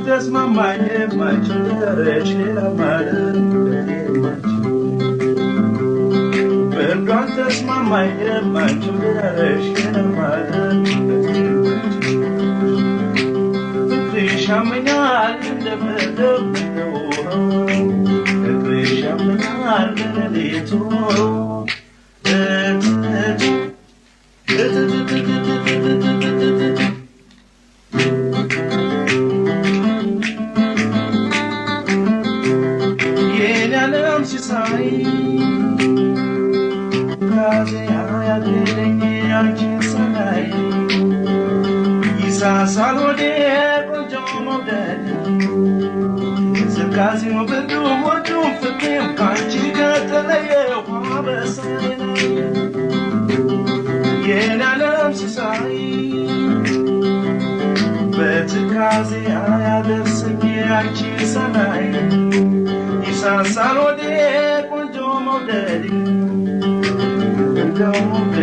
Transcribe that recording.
ተስማማኝ የማይችል ደረሽ ሌላ ማለት በርዷን ተስማማኝ የማይችል ደረሽ ሌላ ማለት ፍቅርሽ ያመኛል እንደምደብደው ፍቅርሽ ያመኛል በሌሊቱ Salode konjo model Zakazi no bedu modu fikim kanchi gatalaye wabasayna Yena lam sisai Betkazi ayadesni anchi sanai Isa salode konjo model Konjo model